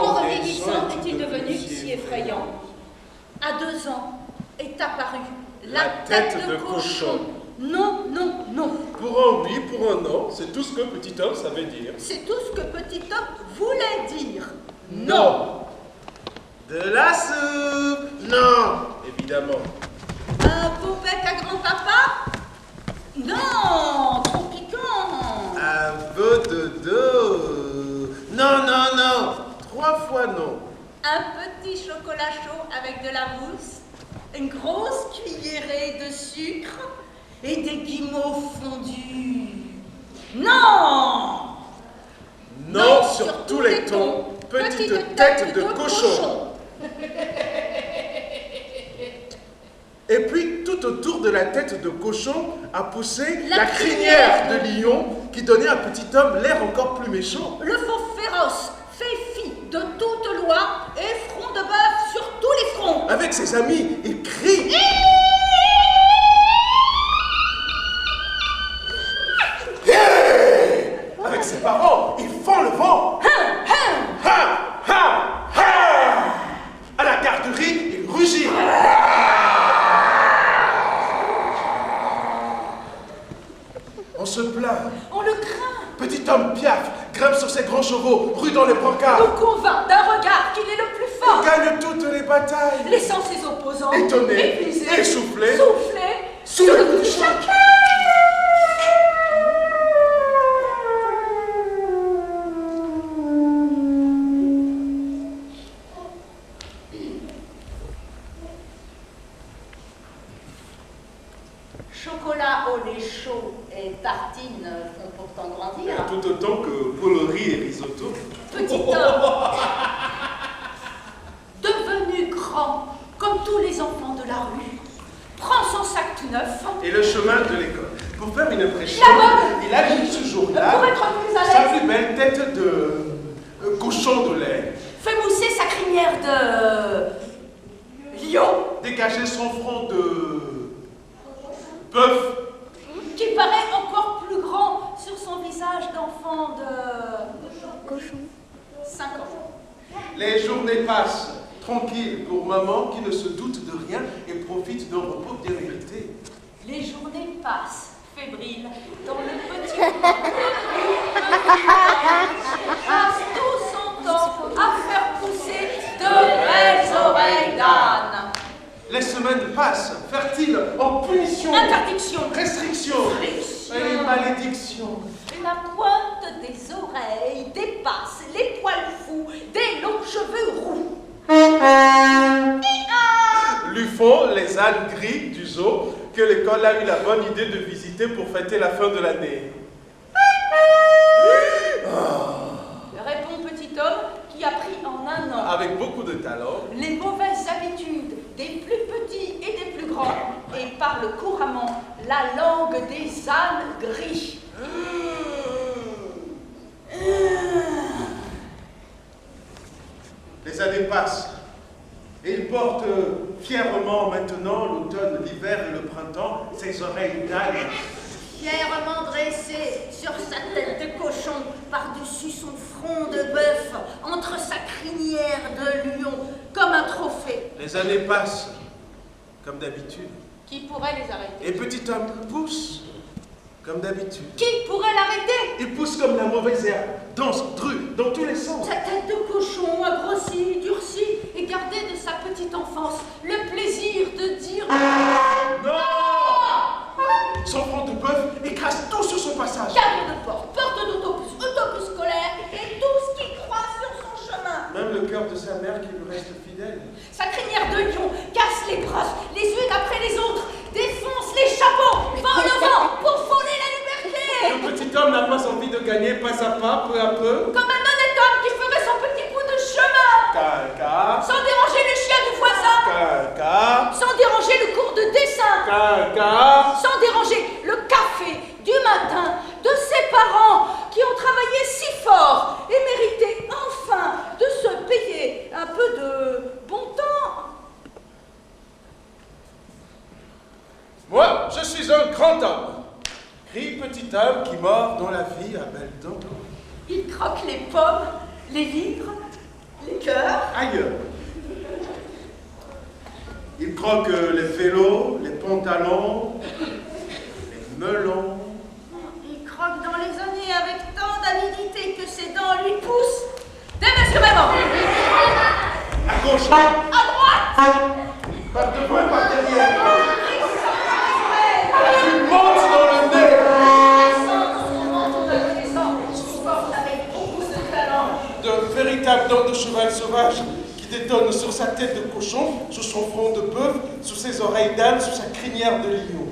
En vieillissant, est-il devenu si effrayant? À 2 ans est apparue la tête de cochon. Non, non, non. Pour un oui, pour un non, c'est tout ce que petit homme savait dire. C'est tout ce que petit homme voulait dire. Non. De la soupe? Non, évidemment. Un beau bec à grand-papa? Non, trop piquant. Un peu de dos? Non, non, non. 3 fois non. Un petit chocolat chaud avec de la mousse, une grosse cuillerée de sucre et des guimauves fondus. Non! Non, sur tous les tons. Petite tête de cochon. Et puis, tout autour de la tête de cochon a poussé la crinière de lion qui donnait à petit homme l'air encore plus méchant. Le faux féroce fait fi de toute loi et front de bœuf sur tous les fronts. Avec ses amis, il crie. Avec ses parents, il fend le vent. Ha, ha, ha. À la garderie, il rugit. On se plaint. On le craint. Petit homme piaffe, grimpe sur ses grands chevaux, rue dans les brancards. Nous convainc d'un regard qu'il est le plus fort. Il gagne toutes les batailles. Laissant ses opposants Étonnés, épuisés, essoufflés, soufflés, sous le coup de choc. Chocolat au lait chaud et tartines font pourtant grandir. Tout autant que polorie et risotto. Petit homme, devenu grand, comme tous les enfants de la rue, prend son sac tout neuf. Et le chemin de l'école. Pour faire une impression, La bonne. il a mis ce jour-là Pour être plus à sa l'aise, plus belle tête de cochon de lait. fait mousser sa crinière de lion, Dégager son front de bœuf. qui paraît encore plus grand sur son visage d'enfant de cochon. 5 ans. Les journées passent, tranquilles pour maman qui ne se doute de rien et profite d'un repos bien mérité. Les journées passent, fébriles, dans le petit passe tout son temps à faire pousser de belles oreilles d'âne. Les semaines passent, fertiles en punition, Interdiction, restriction friction. et malédiction. La pointe des oreilles dépasse les poils fous des longs cheveux roux. Lui font les ânes gris du zoo que l'école a eu la bonne idée de visiter pour fêter la fin de l'année. Répond petit homme qui a pris en 1 an Avec beaucoup de talent. les mauvaises habitudes des plus petits et des plus grands et parle couramment la langue des ânes gris. Les années passent et il porte fièrement maintenant l'automne, l'hiver et le printemps ses oreilles d'âne. Fièrement dressé sur sa tête de cochon, par-dessus son front de bœuf, entre sa crinière de lion, comme un trophée. Les années passent comme d'habitude. Qui pourrait les arrêter? Et petit homme pousse comme d'habitude. Qui pourrait l'arrêter? Il pousse comme la mauvaise herbe, danse, drue, dans tous les sens. Sa tête de cochon a grossi, durci et gardé de sa petite enfance le plaisir de dire Non! Son front de bœuf écrase tout sur son passage. cadre de porte, porte d'autobus, autobus scolaire et tout ce qui croise sur son chemin. Même le cœur de sa mère qui lui reste fidèle. Sa crinière de lion casse les brosses, les unes après les autres, défonce les chapeaux, vend le vent pour voler la liberté. Le petit homme n'a pas envie de gagner pas à pas, peu à peu. Comme un honnête homme qui ferait son petit bout de chemin, Caca, sans déranger le chien du voisin, caca, sans déranger le cours de dessin, caca. sans déranger le café du matin de ses parents qui ont travaillé si fort et mérité enfin de se payer un peu de bon temps. Moi, je suis un grand homme. Crie petit homme qui mord dans la vie à belles dents. Il croque les pommes, les livres, Les cœurs. Ailleurs. Il croque les vélos, les pantalons, les melons. Il croque dans les années avec tant d'avidité que ses dents lui poussent démesurément. À gauche. À droite. Par devant et par derrière. Tu montes dans le nez. De véritables dents de cheval sauvage qui détonnent sur sa tête de cochon, sur son front de bœuf, sous ses oreilles d'âne, sous sa crinière de lion.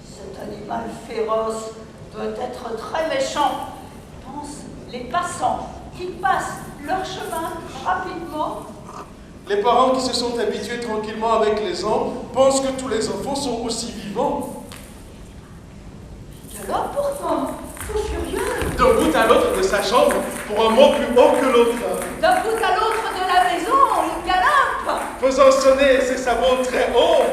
Cet animal féroce doit être très méchant, pensent les passants qui passent leur chemin rapidement. Les parents qui se sont habitués tranquillement avec les ans pensent que tous les enfants sont aussi vivants. Alors pourtant, fou furieux, D'un bout à l'autre de sa chambre, pour un mot plus haut que l'autre, d'un bout à l'autre de la maison, il galope, faisant sonner ses sabots très haut.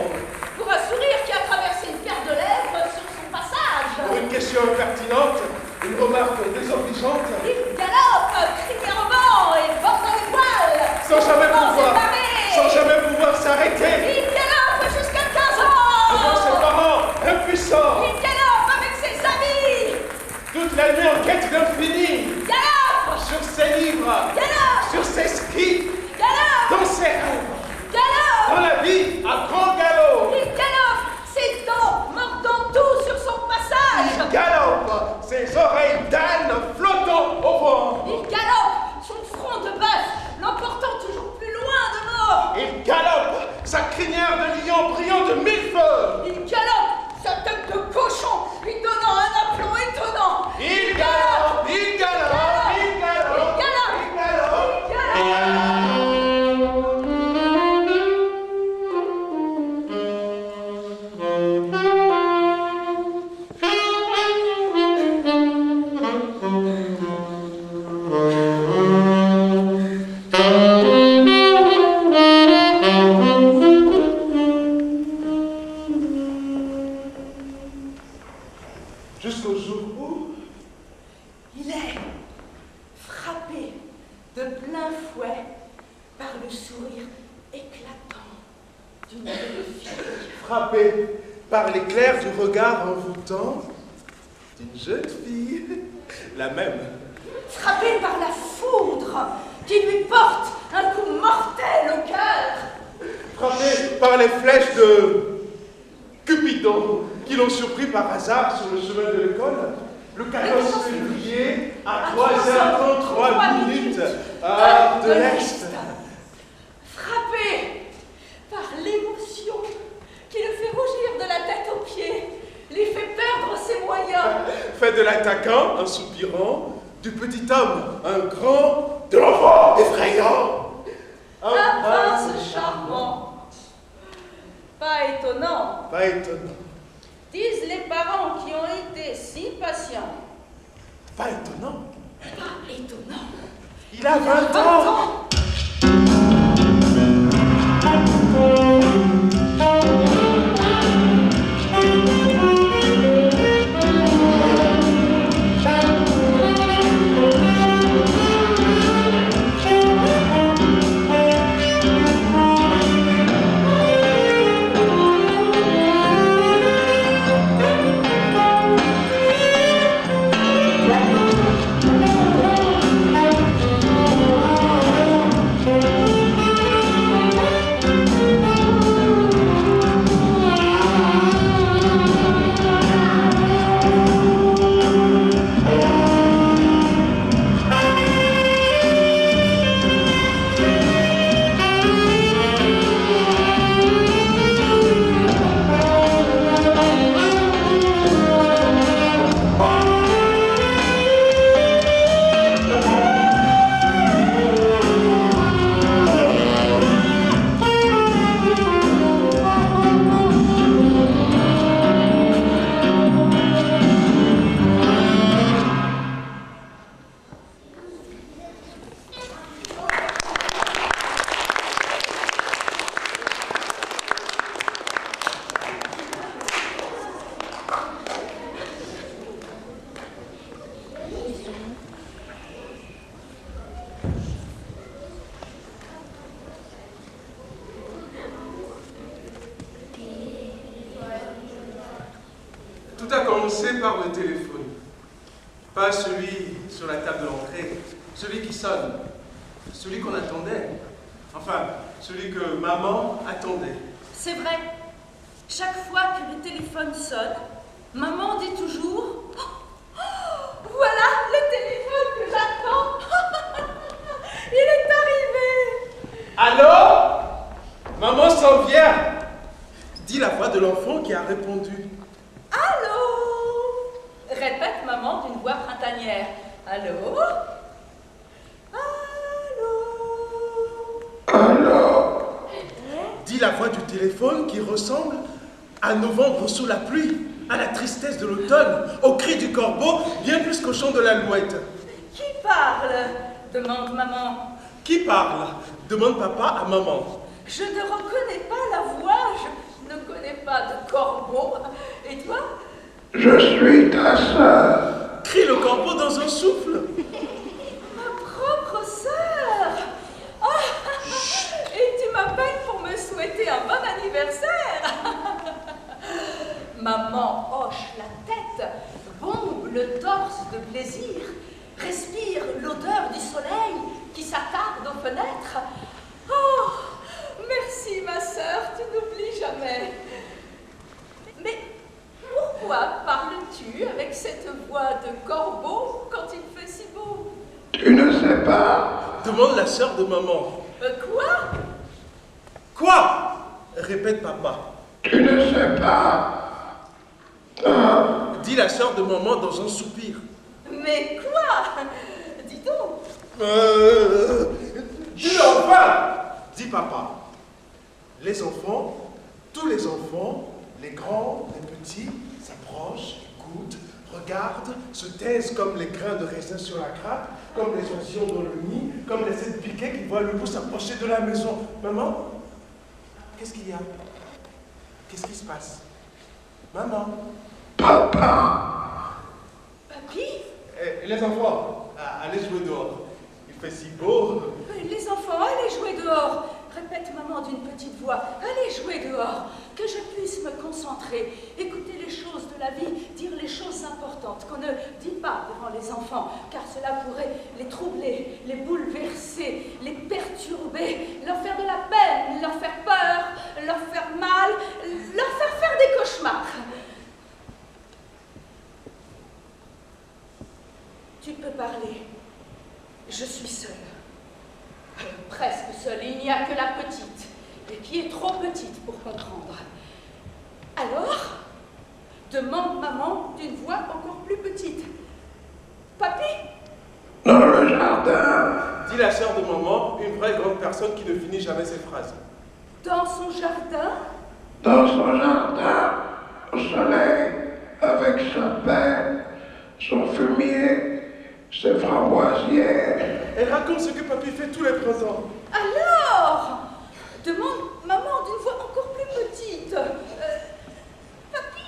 pour un sourire qui a traversé une paire de lèvres sur son passage. Pour une question impertinente, une remarque désobligeante, Il galope, crinière au vent et bordant les voiles, sans jamais séparés. pouvoir s'arrêter, Il galope jusqu'à 15 ans. devant ses parents impuissants, Il galope avec ses amis. toute la nuit en quête d'infini, Il galope, sur ses livres, galope, sur ses skis, galope, dans ses rêves, galope. dans la vie à grand galop. Il galope, ses dents mordant tout sur son passage. Il galope, ses oreilles d'âne flottant au vent. Il galope, son front de bœuf l'emportant toujours plus loin de mort. Il galope, sa crinière de lion brillant de mille feux. Il galope, sa tête de cochon lui donnant un aplomb étonnant. Il galope, il galope, il galope, il galope. Il galope. Jusqu'au jour où, Il est frappé de plein fouet par le sourire éclatant d'une jeune fille. frappé par l'éclair du regard envoûtant d'une jeune fille, la même, Frappé par la foudre qui lui porte un coup mortel au cœur. frappé par les flèches de Cupidon qui l'ont surpris par hasard sur le chemin de l'école, le 14 février à 3h33 minutes, heure de l'Est. Frappé par l'émotion qui le fait rougir de la tête aux pieds, lui fait perdre ses moyens. Fait de l'attaquant un soupirant, du petit homme un grand, de l'enfant effrayant. Un prince charmant. Pas étonnant, Pas étonnant, disent les parents qui ont été si patients. pas étonnant. Pas étonnant. Il a 20 ans. commencer par le téléphone. Pas celui sur la table de l'entrée, celui qui sonne, celui qu'on attendait. Enfin, celui que maman attendait. C'est vrai. Chaque fois que le téléphone sonne, maman dit toujours « Oh, voilà le téléphone que j'attends. Il est arrivé. » Allô? Maman s'en vient, dit la voix de l'enfant qui a répondu. Allô? Répète maman d'une voix printanière. Allô? Allô? Dit la voix du téléphone qui ressemble à novembre sous la pluie, à la tristesse de l'automne, au cri du corbeau, bien plus qu'au chant de l'alouette. Qui parle? Demande maman. Qui parle? Demande papa à maman. Je ne reconnais pas la voix, je ne connais pas de corbeau. Et toi? Je suis ta sœur. Crie le corbeau dans un souffle. Ma propre sœur. Oh, et tu m'appelles pour me souhaiter un bon anniversaire. Maman hoche la tête, bombe le torse de plaisir, respire l'odeur du soleil qui s'attarde aux fenêtres. Oh, merci ma sœur, tu n'oublies jamais. Mais pourquoi parles-tu avec cette voix de corbeau quand il fait si beau? Tu ne sais pas. Demande la sœur de maman. Quoi? Quoi? Répète papa. Tu ne sais pas. Ah, Dit la sœur de maman dans un soupir. Mais quoi? Dis donc. Dis enfin! Dit papa. Les enfants, tous les enfants, les grands, les petits, s'approchent, écoutent, regardent, se taisent comme les grains de raisin sur la grappe, comme les oisillons dans le nid, comme les êtres piqués qui voient le loup s'approcher de la maison. Maman, qu'est-ce qu'il y a? Qu'est-ce qui se passe? Maman. papa. Papy? Les enfants, allez jouer dehors. Il fait si beau. Les enfants, allez jouer dehors. Répète maman d'une petite voix. Allez jouer dehors. Que je puisse me concentrer, écouter les choses de la vie, dire les choses importantes qu'on ne dit pas devant les enfants, car cela pourrait les troubler, les bouleverser, les perturber, leur faire de la peine, leur faire peur, leur faire mal, leur faire faire des cauchemars. Tu peux parler. Je suis seule. Presque seule. Il n'y a que la petite, et qui est trop petite pour comprendre. Alors, demande maman d'une voix encore plus petite. Papy? Dans le jardin. Dit la sœur de maman, une vraie grande personne qui ne finit jamais ses phrases. Dans son jardin? Dans son jardin. Au soleil. Avec sa peine. Son fumier. Ses framboisiers. Elle raconte ce que papy fait tous les printemps. Alors, demande maman d'une voix encore plus petite. Papy?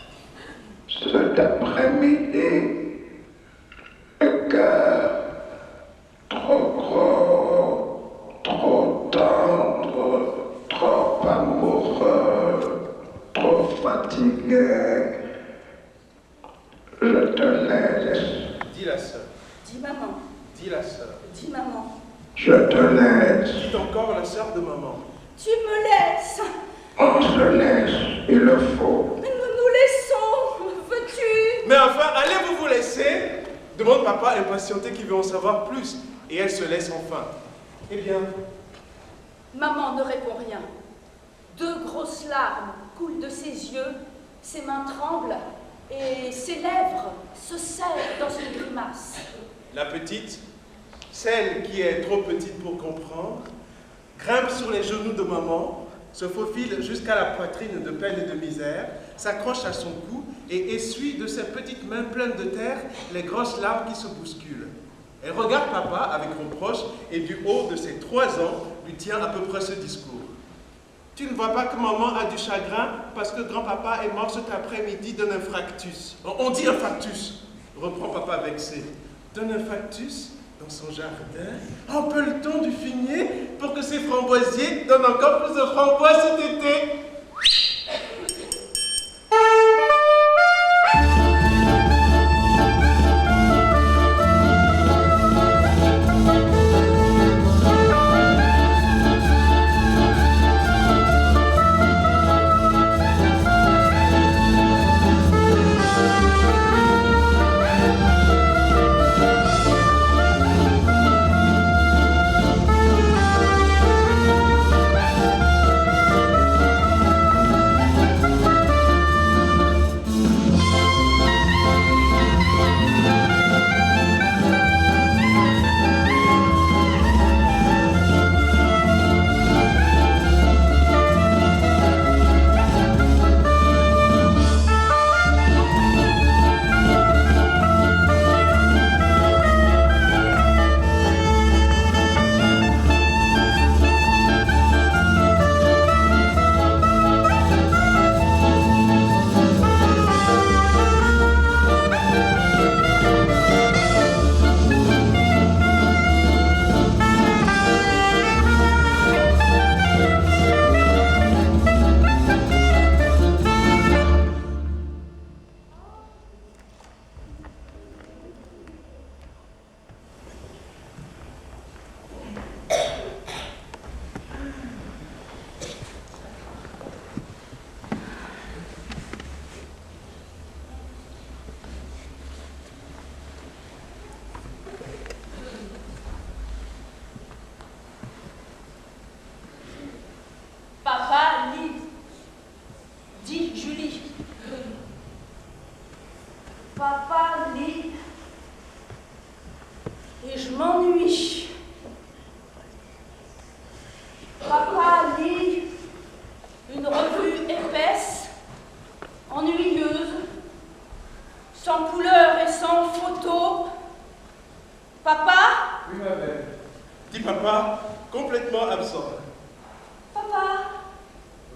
Cet après-midi, le cœur trop gros, trop tendre, trop amoureux, trop fatigué. Je te laisse. Dit la sœur. Dis maman. Dit la sœur. Dis maman. Je te laisse. Dit encore la sœur de maman. Tu me laisses. On se laisse, il le faut. Nous nous laissons. Veux-tu? Mais enfin, allez-vous vous laisser? Demande papa impatienté qui veut en savoir plus. Et elle se laisse enfin. Eh bien, Maman ne répond rien. Deux grosses larmes coulent de ses yeux, ses mains tremblent et ses lèvres se serrent dans une grimace. la petite, celle qui est trop petite pour comprendre, grimpe sur les genoux de maman, se faufile jusqu'à la poitrine de peine et de misère, s'accroche à son cou et essuie de ses petites mains pleines de terre les grosses larmes qui se bousculent. Elle regarde papa avec reproche et du haut de ses 3 ans lui tient à peu près ce discours. Tu ne vois pas que maman a du chagrin parce que grand-papa est mort cet après-midi d'un infarctus. On dit infarctus, reprend papa vexé. D'un infarctus dans son jardin, un peu le temps du fumier pour que ses framboisiers donnent encore plus de framboises cet été.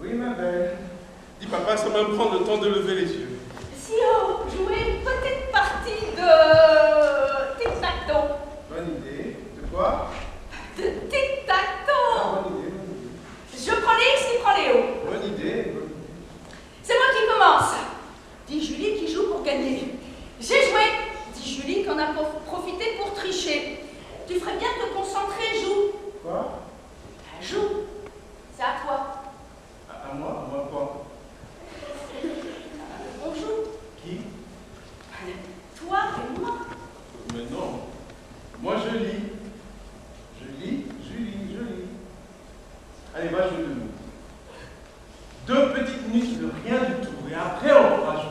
Oui, ma belle. Dis, papa, ça va me prendre le temps de lever les yeux. Si on jouait une petite partie de tic-tac-toe. Bonne idée. De quoi? De tic-tac-toe. Ah, bonne idée. Je prends les X, tu prends les O. Bonne idée. C'est moi qui commence. Dit Julie qui joue pour gagner. J'ai joué. Dit Julie qu'on a profité pour tricher. Tu ferais bien de te concentrer, joue. Quoi? Joue. C'est à toi. À moi? À moi quoi? On joue. Qui? Toi et moi. Mais non. Moi, je lis. Je lis, Julie, je lis. Allez, va jouer de nous. 2 petites minutes de rien du tout. Et après, on pourra jouer.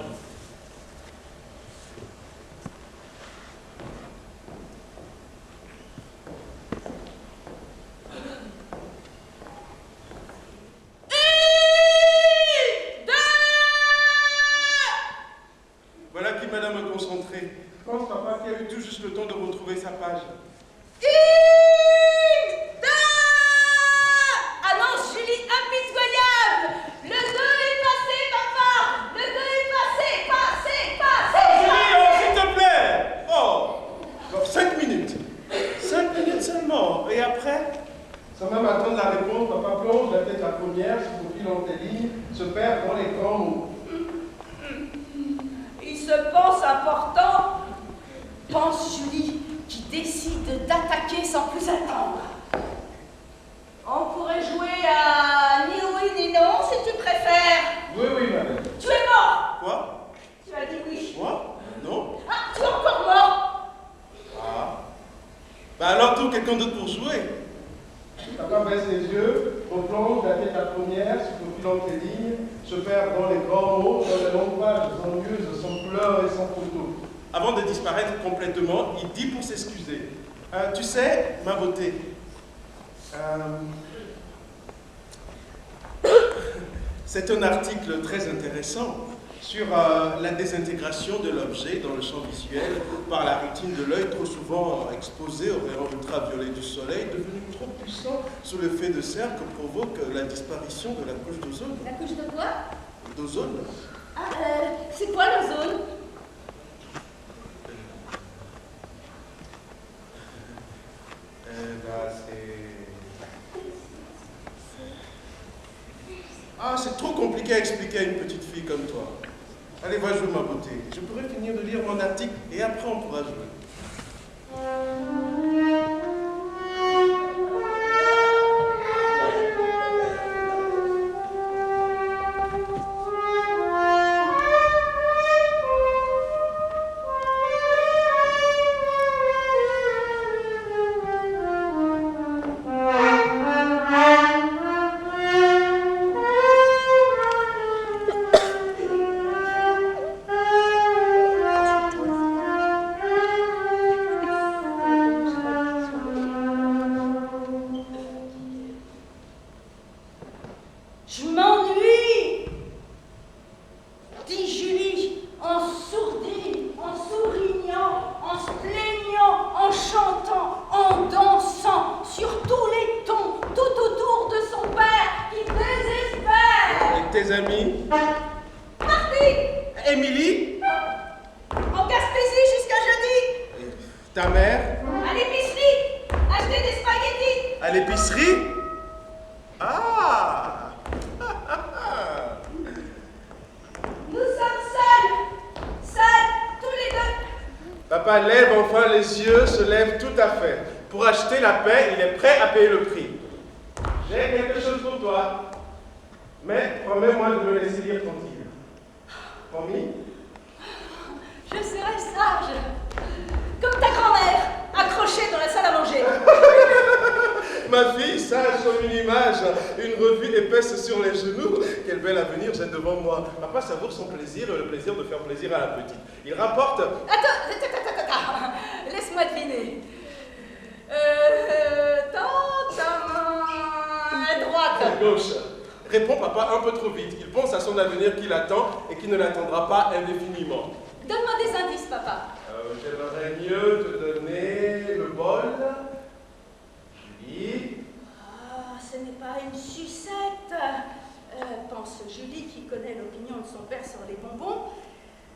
Voilà qui m'a me concentrer. Je pense, papa, qui a eu tout juste le temps de retrouver sa page. Annonce Julie impitoyable. Le 2 est passé, papa. Le 2 est passé. Julie, oh, s'il te plaît. Oh, alors 5 minutes. 5 minutes seulement. Et après? Sans même attendre la réponse, papa plonge la tête la première, se faufile dans tes lignes, se perd dans les grands mots. Il se pense important. Pense Julie, qui décide d'attaquer sans plus attendre. On pourrait jouer à ni oui ni non, si tu préfères. Oui, oui, madame. Tu es mort. Quoi? Tu as dit oui. Moi? Non. Ah, tu es encore mort. Ah. Bah alors, trouve quelqu'un d'autre pour jouer. Papa baisse les yeux, replonge la tête la première, se faufile dans tes lignes, se perd dans les grands mots, dans les longues pages ennuyeuses, sans pleurs et sans photos. Avant de disparaître complètement, il dit pour s'excuser. Tu sais, ma beauté, c'est un article très intéressant sur la désintégration de l'objet dans le champ visuel par la rétine de l'œil trop souvent exposé aux rayons ultraviolets du soleil, devenu trop puissant sous l'effet de serre que provoque la disparition de la couche d'ozone. La couche de quoi? D'ozone? Ah, c'est quoi l'ozone? Ah, c'est trop compliqué à expliquer à une petite fille comme toi. Allez, va jouer, ma beauté. Je pourrais finir de lire mon article et après on pourra jouer. Je m'ennuie, dit Julie, en sourdine, en sourignant, en se plaignant, en chantant, en dansant, sur tous les tons, tout autour de son père, qui désespère. Avec tes amis? Parti, Émilie? en Gaspésie jusqu'à jeudi, Ta mère? à l'épicerie, acheter des spaghettis. À l'épicerie? Ah! Nous sommes seuls, tous les deux. Papa lève enfin les yeux, se lève tout à fait. Pour acheter la paix, il est prêt à payer le prix. J'ai quelque chose pour toi. Mais promets-moi de me laisser lire tranquille. Promis? Je serai sage, comme ta grand-mère, accrochée dans la salle à manger. Ma fille, sage comme une image, une revue épaisse sur les genoux. Quel bel avenir j'ai devant moi. Papa savoure son plaisir et le plaisir de faire plaisir à la petite. Il rapporte... Attends, laisse-moi deviner. Dans ta main droite. Gauche. Répond papa un peu trop vite. Il pense à son avenir qui l'attend et qui ne l'attendra pas indéfiniment. Donne-moi des indices, papa. J'aimerais mieux te donner le bol. Julie. Ah, ce n'est pas une sucette. pense Julie qui connaît l'opinion de son père sur les bonbons.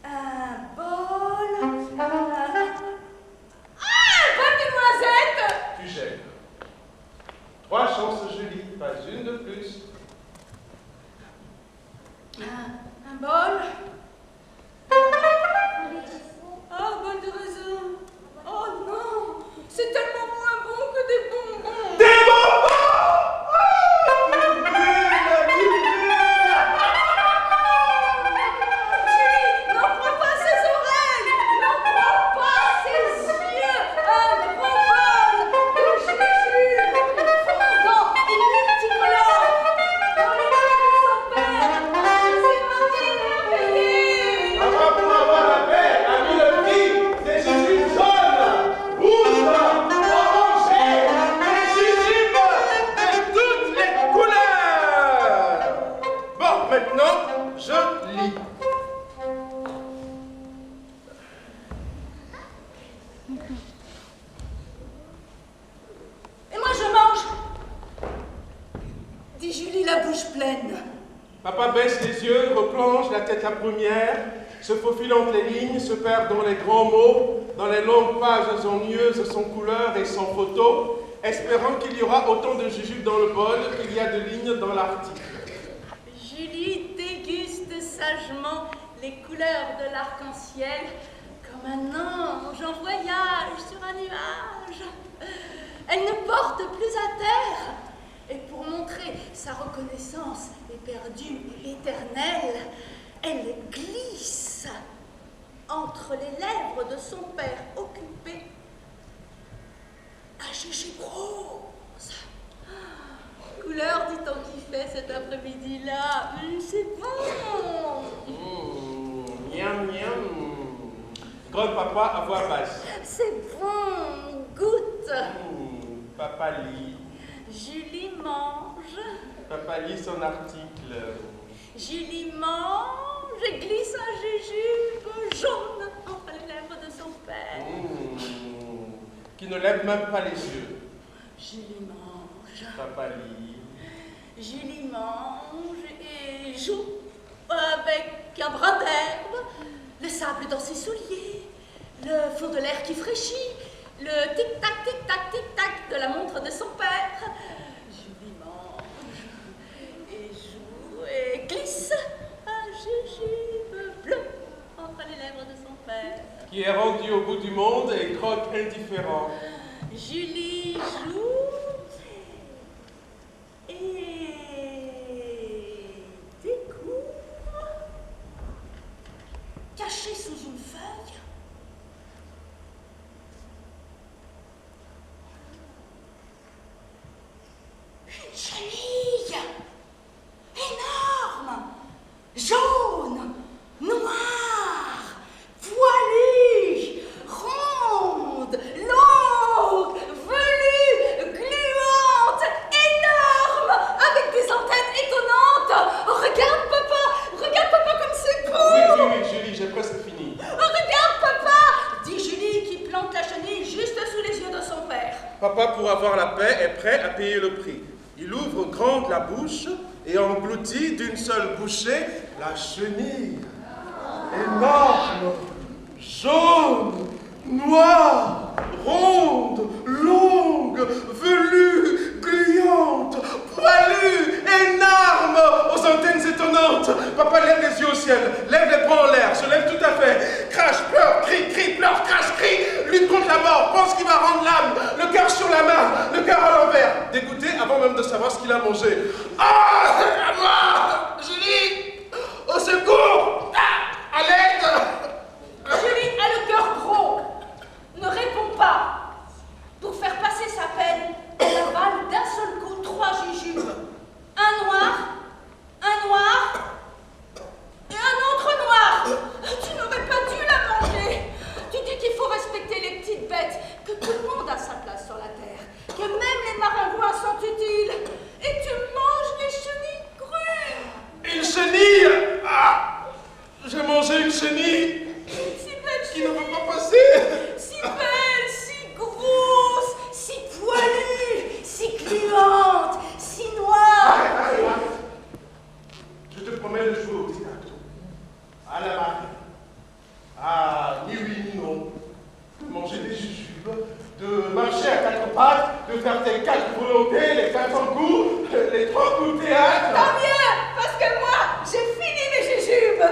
Un bol. Un bol de noisettes. Tu gères. 3 chances, Julie, pas une de plus. Un bol. Ah, bol de raisin. Oh non, c'est tellement moins bon que des bonbons. Des bonbons! N'en crois pas ses oreilles, n'en crois pas ses yeux. Un gros bol de jujube fondant et multicolore dans les mains de son père. C'est merveilleux. Papa, pour avoir la paix, a mis le prix des jujubes jaunes, rouges, orangés, des jujubes de toutes les couleurs. Bon, maintenant, je lis. Et moi je mange, dit Julie la bouche pleine. Papa baisse les yeux, replonge la tête la première, se faufile entre les lignes, se perd dans les grands mots, dans les longues pages ennuyeuses sans couleur et sans photo, espérant qu'il y aura autant de jujubes dans le bol qu'il y a de lignes dans l'article. Julie déguste sagement les couleurs de l'arc-en-ciel comme un ange en voyage sur un nuage. Elle ne porte plus à terre. Et pour montrer sa reconnaissance éperdue et éternelle, elle glisse entre les lèvres de son père occupé un jujube rose. Couleur du temps qu'il fait cet après-midi-là. C'est bon. Miam, miam. Grand-papa à voix basse. C'est bon. Goûte. Papa lit. Julie mange. Papa lit son article. Julie mange et glisse un jujube jaune entre les lèvres de son père. Qui ne lève même pas les yeux. Julie mange. Papa lit. Julie mange et joue avec un brin d'herbe, le sable dans ses souliers, le fond de l'air qui fraîchit, le tic-tac, tic-tac, tic-tac de la montre de son père. Julie mange et joue et glisse un jujube bleu entre les lèvres de son père. Qui est rendu au bout du monde et croque indifférent. Julie joue et découvre, caché sous une feuille, une chenille énorme, jaune, noire, poilue, ronde, longue, velue, gluante, énorme, avec des antennes étonnantes. Oh, regarde papa comme c'est beau. Oui, Julie, j'ai presque fini. Oh, regarde papa, dit Julie qui plante la chenille juste sous les yeux de son père. Papa, pour avoir la paix, est prêt à payer le prix. Il ouvre grande la bouche et engloutit d'une seule bouchée la chenille. Énorme, jaune, noire, ronde, longue, velue, gluante, poilue, énorme, aux antennes étonnantes. Papa lève les yeux au ciel, lève les bras en l'air, se lève tout à fait, crache, pleure, crie, pleure, crache, crie, lutte contre la mort, pense qu'il va rendre l'âme, le cœur sur la main, le cœur à l'envers, dégoûté avant même de savoir ce qu'il a mangé. Ah, à moi, Julie, au secours, à l'aide. Julie a le cœur gros, ne répond pas. Pour faire passer sa peine, elle avale d'un seul coup 3 jujubes. Un noir et un autre noir. Tu n'aurais pas dû la manger. Tu dis qu'il faut respecter les petites bêtes, que tout le monde a sa place sur la terre, que même les maringouins sont utiles. Et tu manges les chenilles crues. Une chenille théâtre. Tant mieux, parce que moi, j'ai fini mes jujubes.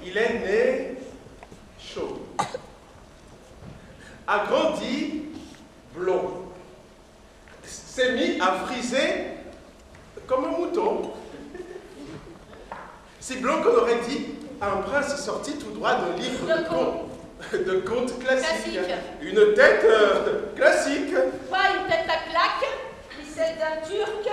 Il est né chaud, a grandi blond, s'est mis à friser comme un mouton. Si blond qu'on aurait dit un prince sorti tout droit d'un livre de contes classiques. Une tête classique. Pas une tête à claque, ni celle d'un turc,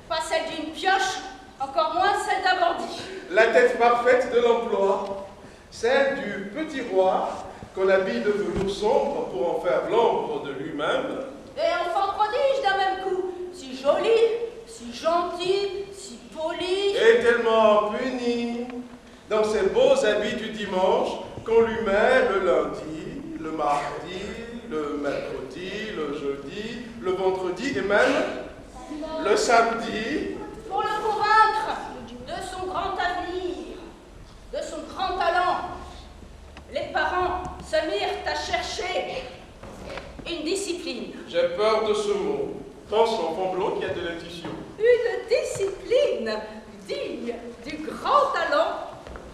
pas celle d'une pioche, encore moins celle d'un bandit. La tête parfaite de l'emploi, celle du petit roi qu'on habille de velours sombre pour en faire l'ombre de lui-même. Et enfant prodige d'un même coup, si joli, si gentil, si poli. Et tellement puni dans ses beaux habits du dimanche qu'on lui met le lundi, le mardi, le mercredi, le jeudi, le vendredi et même le samedi. Pour le convaincre de son grand avenir, de son grand talent, les parents se mirent à chercher une discipline. J'ai peur de ce mot. Pense l'enfant blond qui a de l'intuition. Une discipline digne du grand talent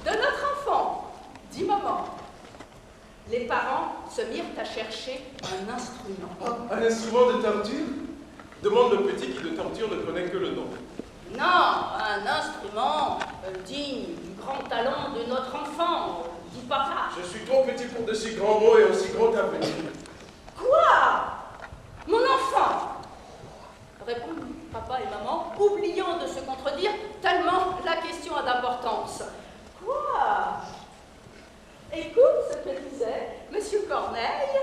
de notre enfant, dit maman. Les parents se mirent à chercher un instrument. Un instrument de torture? Demande le petit qui de torture ne connaît que le nom. Non, un instrument digne du grand talent de notre enfant, dit papa. Je suis trop petit pour de si grands mots et aussi grand avenir. Quoi? Mon enfant? Répondent papa et maman, oubliant de se contredire tellement la question a d'importance. Quoi? Écoute ce que disait Monsieur Corneille,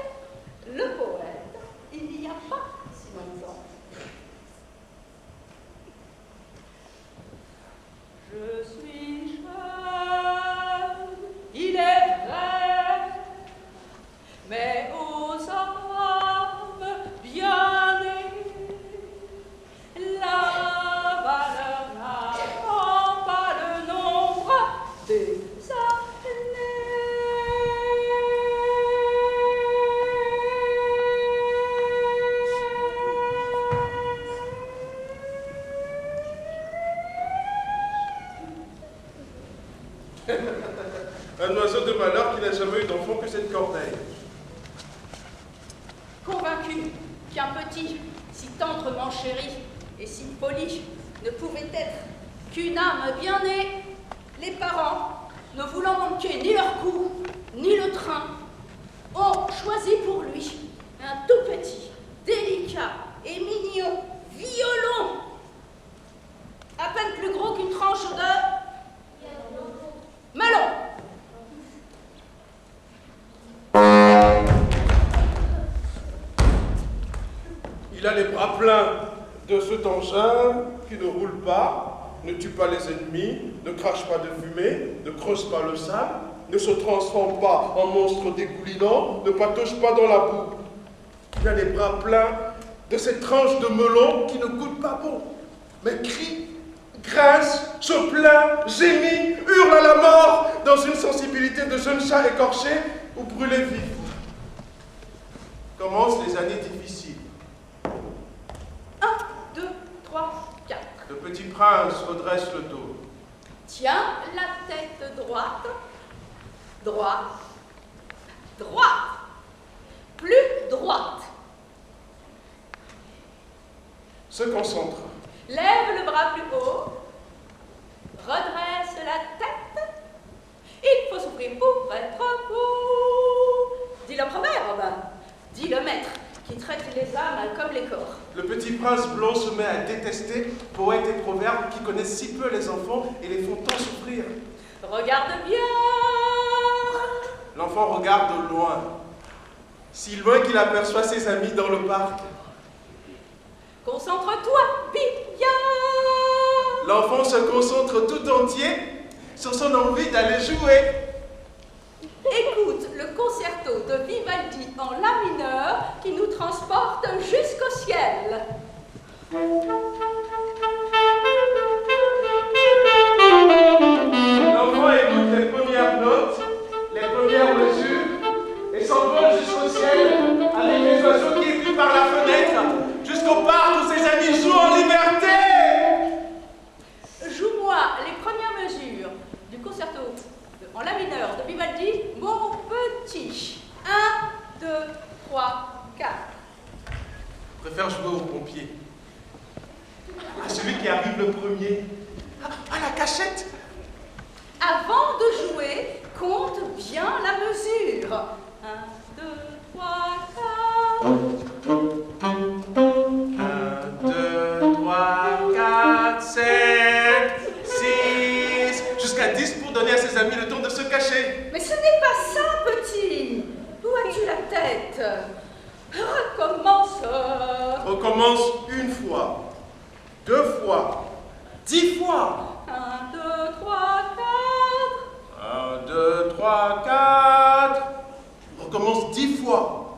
le poète, il n'y a pas si longtemps. Un oiseau de malheur qui n'a jamais eu d'enfant que cette corbeille. Convaincu qu'un petit, si tendrement chéri et si poli, ne pouvait être qu'une âme bien née, les parents, ne voulant manquer ni leur coup, ni le train, ont choisi pour lui un tout petit, délicat et mignon violon, à peine plus gros qu'une tranche de melon. Il a les bras pleins de cet engin qui ne roule pas, ne tue pas les ennemis, ne crache pas de fumée, ne creuse pas le sable, ne se transforme pas en monstre dégoulinant, ne patauge pas dans la boue. Il a les bras pleins de cette tranche de melon qui ne goûte pas bon, mais crie, grince, se plaint, gémit, hurle à la mort dans une sensibilité de jeune chat écorché ou brûlé vif. Commencent les années difficiles. 1, 2, 3, 4. Le petit prince redresse le dos. Tiens la tête droite, droite, droite, plus droite. Se concentre. Lève le bras plus haut, redresse la tête. Il faut souffrir pour être beau. Dis le proverbe, dit le maître qui traite les âmes comme les corps. Le petit prince blond se met à détester poètes et proverbes qui connaissent si peu les enfants et les font tant souffrir. Regarde bien. L'enfant regarde de loin, si loin qu'il aperçoit ses amis dans le parc. Concentre-toi bien. L'enfant se concentre tout entier sur son envie d'aller jouer. Écoute le concerto de Vivaldi en la mineur qui nous transporte jusqu'au ciel. L'enfant écoute les premières notes, les premières mesures et s'envole jusqu'au ciel avec les oiseaux qui écoutent par la fenêtre jusqu'au parc où ses amis jouent en liberté. Joue-moi les premières mesures du concerto en la mineur de Vivaldi, mon petit. 1, 2, 3, 4. Je préfère jouer au pompier. À celui qui arrive le premier. À la cachette. Avant de jouer, compte bien la mesure. 1, 2, 3, 4. 1, 2, 3, 4, 7, 6, jusqu'à 10 pour donner à ses amis le temps de se cacher. Mais ce n'est pas ça, petit. Où as-tu la tête? Recommence. Recommence une fois, 2 fois, 10 fois. 1, 2, 3, 4. 1, 2, 3, 4. Recommence 10 fois,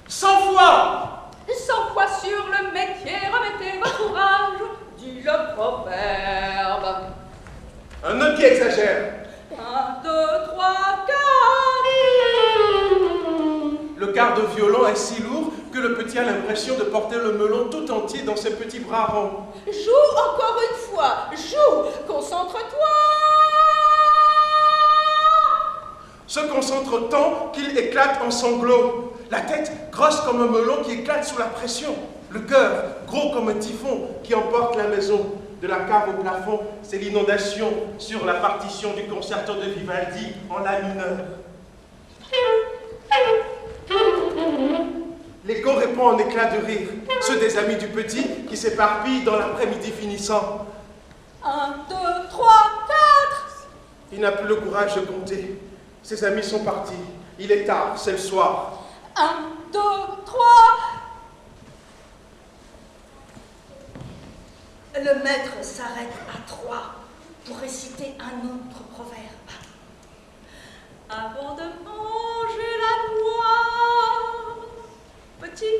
100 fois. 100 fois sur le métier, remettez votre courage, dit le proverbe. Un autre qui exagère. 1, 2, 3, 4. Le quart de violon est si lourd que le petit a l'impression de porter le melon tout entier dans ses petits bras ronds. Joue encore une fois, joue, concentre-toi. Se concentre tant qu'il éclate en sanglots. La tête grosse comme un melon qui éclate sous la pression. Le cœur gros comme un typhon qui emporte la maison. De la cave au plafond, c'est l'inondation sur la partition du concerto de Vivaldi en la mineur. L'écho répond en éclats de rire, ceux des amis du petit qui s'éparpillent dans l'après-midi finissant. 1, 2, 3, 4. Il n'a plus le courage de compter. Ses amis sont partis. Il est tard, c'est le soir. 1, 2, 3. Le maître s'arrête à 3 pour réciter un autre proverbe. Avant de manger la noix, petit,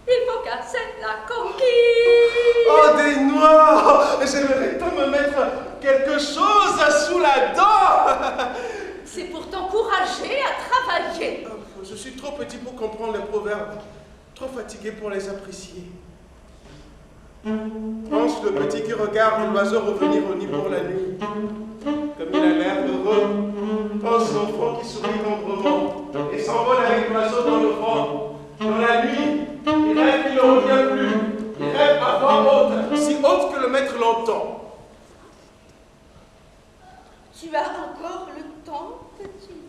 il faut casser la coquille. Oh, des noix! J'aimerais tant me mettre quelque chose sous la dent! C'est pour t'encourager à travailler. Je suis trop petit pour comprendre les proverbes, trop fatigué pour les apprécier. Pense le petit qui regarde l'oiseau revenir au nid pour la nuit. comme il a l'air heureux. Pense l'enfant qui sourit tendrement et s'envole avec l'oiseau dans le vent. Dans la nuit, il rêve qu'il ne revient plus. Il rêve à voix haute, si haute que le maître l'entend. Tu as encore le temps, petit,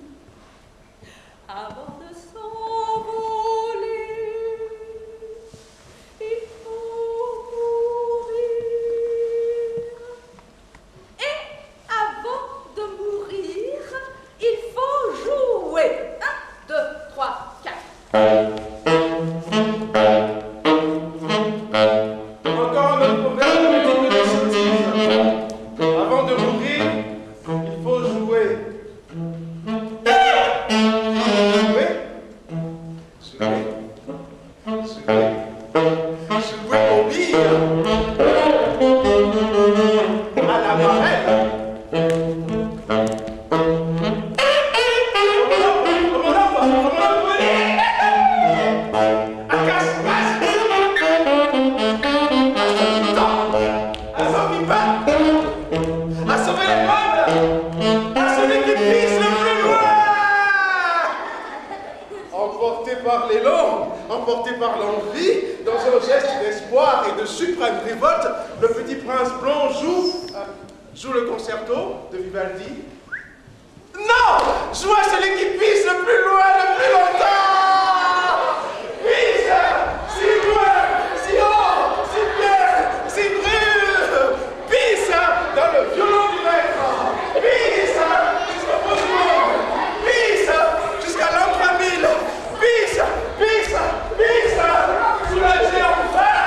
avant de s'envoler. Il faut mourir. Et avant de mourir, il faut jouer. 1, 2, 3, 4. Encore un autre proverbe qui dit que des sottises. Avant de mourir, il faut jouer. Jouer aux billes. À la marelle. Emporté par l'envie, dans un geste d'espoir et de suprême révolte, le petit prince blond joue le concerto de Vivaldi. Non! Joue à celui qui pisse le plus loin, le plus longtemps! Pisse! Si loin, si haut, si bien, si brûle! Pisse dans le violon du maître! Pisse jusqu'au besoin! Pisse jusqu'à l'an 3000! Pisse! Pisse! Pisse! Soulagez enfin!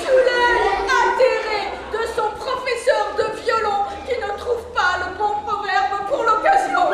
Soulève atterré de son professeur de violon qui ne trouve pas le bon proverbe pour l'occasion.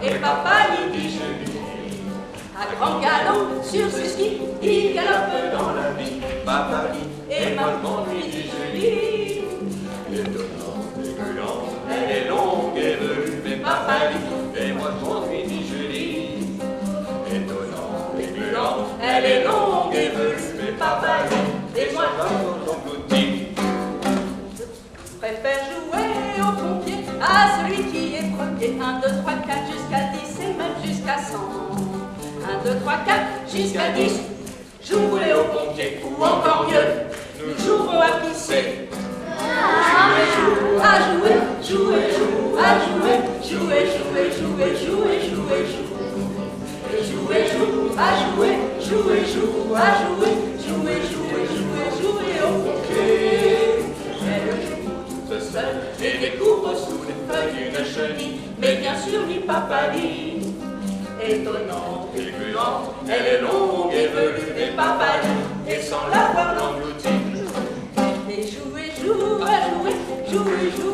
et papa lui dit je lui. À grand galop sur ce ski, il galope dans la vie. Papa lit et maman lui dit je lis. Étonnant, dégueulant, elle est longue et velue, mais papa lit et maman lui dit je lis. Étonnant, dégueulant, elle est longue et velue, mais papa lit et moi dans ton petit. Préfère jouer au pompier à celui qui est premier. 1, 2, 3, 4 jusqu'à 10 et même jusqu'à 100. 1, 2, 3, 4 jusqu'à 10. Jouer au pompier ou encore mieux, nous jouerons à pisser. À jouer, jouer, jouer, à jouer, jouer, jouer, jouer, jouer, jouer, jouer. Jouer, jouer, à jouer, jouer, jouer, à jouer, jouer, jouer, jouer, jouer au pompier. Elle joue toute seule. sûr ni papali. Étonnante et puante, elle est longue et velue des papalis, et sans l'avoir engloutie. Et jouer, jouer, jouer, jouer, jouer.